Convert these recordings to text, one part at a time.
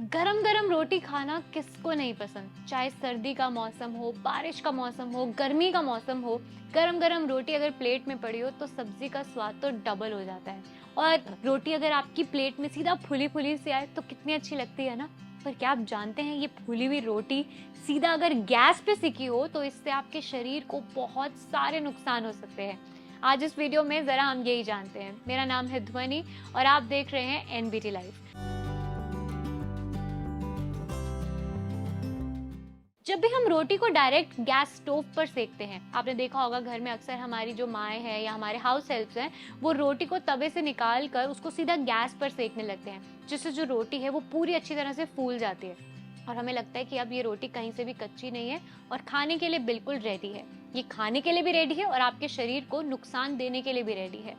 गरम गरम रोटी खाना किसको नहीं पसंद। चाहे सर्दी का मौसम हो, बारिश का मौसम हो, गर्मी का मौसम हो, गरम गरम रोटी अगर प्लेट में पड़ी हो तो सब्जी का स्वाद तो डबल हो जाता है। और रोटी अगर आपकी प्लेट में सीधा फुली फुली से आए तो कितनी अच्छी लगती है ना। पर क्या आप जानते हैं, ये फुली हुई रोटी सीधा अगर गैस पे सिकी हो तो इससे आपके शरीर को बहुत सारे नुकसान हो सकते हैं। आज इस वीडियो में जरा हम यही जानते हैं। मेरा नाम है ध्वनि और आप देख रहे हैं एनबीटी लाइव। जब भी हम रोटी को डायरेक्ट गैस स्टोव पर सेकते हैं, आपने देखा होगा घर में अक्सर हमारी जो माएँ हैं या हमारे हाउस हेल्प्स हैं, वो रोटी को तवे से निकाल कर उसको सीधा गैस पर सेकने लगते हैं, जिससे जो रोटी है वो पूरी अच्छी तरह से फूल जाती है और हमें लगता है कि अब ये रोटी कहीं से भी कच्ची नहीं है और खाने के लिए बिल्कुल रेडी है। ये खाने के लिए भी रेडी है और आपके शरीर को नुकसान देने के लिए भी रेडी है।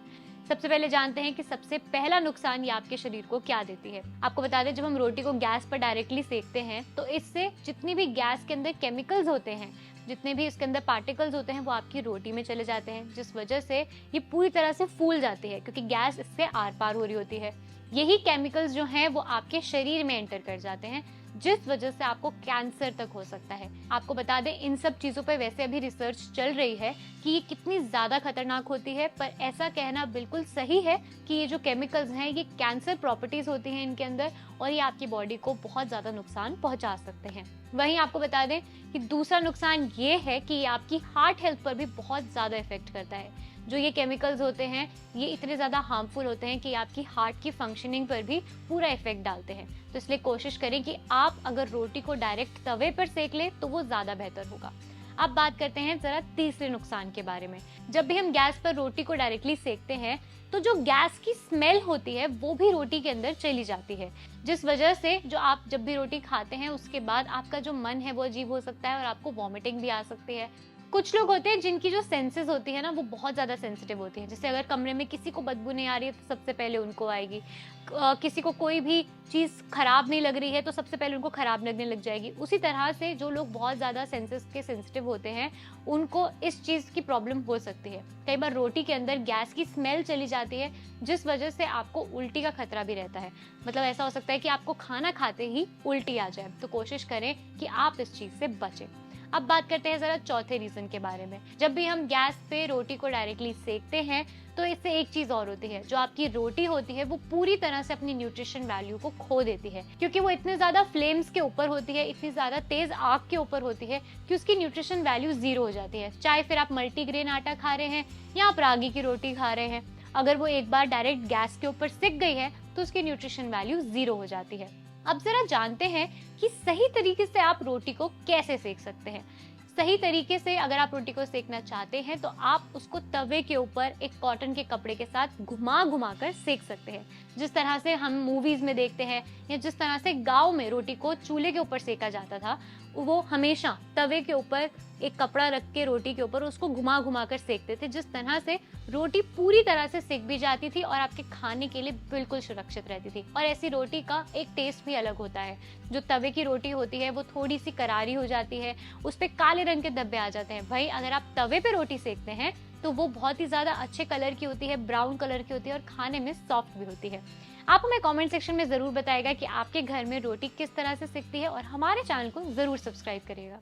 सबसे पहले जानते हैं कि सबसे पहला नुकसान ये आपके शरीर को क्या देती है। आपको बता दें, जब हम रोटी को गैस पर डायरेक्टली सेकते हैं तो इससे जितनी भी गैस के अंदर केमिकल्स होते हैं, जितने भी इसके अंदर पार्टिकल्स होते हैं, वो आपकी रोटी में चले जाते हैं, जिस वजह से ये पूरी तरह से फूल जाती है क्योंकि गैस इससे आर पार हो रही होती है। यही केमिकल्स जो हैं वो आपके शरीर में एंटर कर जाते हैं, जिस वजह से आपको कैंसर तक हो सकता है। आपको बता दें, इन सब चीजों पर वैसे अभी रिसर्च चल रही है कि ये कितनी ज्यादा खतरनाक होती है, पर ऐसा कहना बिल्कुल सही है कि ये जो केमिकल्स हैं ये कैंसर प्रॉपर्टीज होती हैं इनके अंदर और ये आपकी बॉडी को बहुत ज्यादा नुकसान पहुंचा सकते हैं। वहीं आपको बता दें कि दूसरा नुकसान ये है कि ये आपकी हार्ट हेल्थ पर भी बहुत ज्यादा इफेक्ट करता है। जो ये केमिकल्स होते हैं ये इतने ज़्यादा हार्मफुल होते हैं कि आपकी हार्ट की फंक्शनिंग पर भी पूरा इफेक्ट डालते हैं। तो इसलिए कोशिश करें कि आप अगर रोटी को डायरेक्ट तवे पर सेक लें तो वो ज़्यादा बेहतर होगा। अब बात करते हैं जरा तीसरे नुकसान के बारे में। जब भी हम गैस पर रोटी को डायरेक्टली सेकते हैं तो जो गैस की स्मेल होती है वो भी रोटी के अंदर चली जाती है, जिस वजह से जो आप जब भी रोटी खाते हैं उसके बाद आपका जो मन है वो अजीब हो सकता है और आपको वॉमिटिंग भी आ सकती है। कुछ लोग होते हैं जिनकी जो सेंसेस होती है ना वो बहुत ज़्यादा सेंसिटिव होती है। जैसे अगर कमरे में किसी को बदबू नहीं आ रही है तो सबसे पहले उनको आएगी। किसी को कोई भी चीज़ खराब नहीं लग रही है तो सबसे पहले उनको खराब लगने लग जाएगी। उसी तरह से जो लोग बहुत ज़्यादा सेंसेस के सेंसिटिव होते हैं उनको इस चीज़ की प्रॉब्लम हो सकती है। कई बार रोटी के अंदर गैस की स्मेल चली जाती है, जिस वजह से आपको उल्टी का खतरा भी रहता है। मतलब ऐसा हो सकता है कि आपको खाना खाते ही उल्टी आ जाए। तो कोशिश करें कि आप इस चीज़ से बचें। अब बात करते हैं जरा चौथे रीजन के बारे में। जब भी हम गैस पे रोटी को डायरेक्टली सेकते हैं तो इससे एक चीज और होती है, जो आपकी रोटी होती है वो पूरी तरह से अपनी न्यूट्रिशन वैल्यू को खो देती है, क्योंकि वो इतने ज्यादा फ्लेम्स के ऊपर होती है, इतनी ज्यादा तेज आग के ऊपर होती है कि उसकी न्यूट्रिशन वैल्यू जीरो हो जाती है। चाहे फिर आप मल्टीग्रेन आटा खा रहे हैं या आप रागी की रोटी खा रहे हैं, अगर वो एक बार डायरेक्ट गैस के ऊपर सिक गई है तो उसकी न्यूट्रिशन वैल्यू जीरो हो जाती है। अब जरा जानते हैं कि सही तरीके से आप रोटी को कैसे सेक सकते हैं। सही तरीके से अगर आप रोटी को सेकना चाहते हैं तो आप उसको तवे के ऊपर एक कॉटन के कपड़े के साथ घुमा घुमा कर सेक सकते हैं, जिस तरह से हम मूवीज में देखते हैं या जिस तरह से गांव में रोटी को चूल्हे के ऊपर सेका जाता था। वो हमेशा तवे के ऊपर एक कपड़ा रख के रोटी के ऊपर उसको घुमा घुमा कर सेकते थे, जिस तरह से रोटी पूरी तरह से सेक भी जाती थी और आपके खाने के लिए बिल्कुल सुरक्षित रहती थी। और ऐसी रोटी का एक टेस्ट भी अलग होता है। जो तवे की रोटी होती है वो थोड़ी सी करारी हो जाती है, उस पर काले रंग के धब्बे आ जाते हैं। भाई अगर आप तवे पे रोटी सेकते हैं तो वो बहुत ही ज्यादा अच्छे कलर की होती है, ब्राउन कलर की होती है और खाने में सॉफ्ट भी होती है। आप हमें कमेंट सेक्शन में जरूर बताइएगा कि आपके घर में रोटी किस तरह से सिकती है और हमारे चैनल को जरूर सब्सक्राइब करिएगा।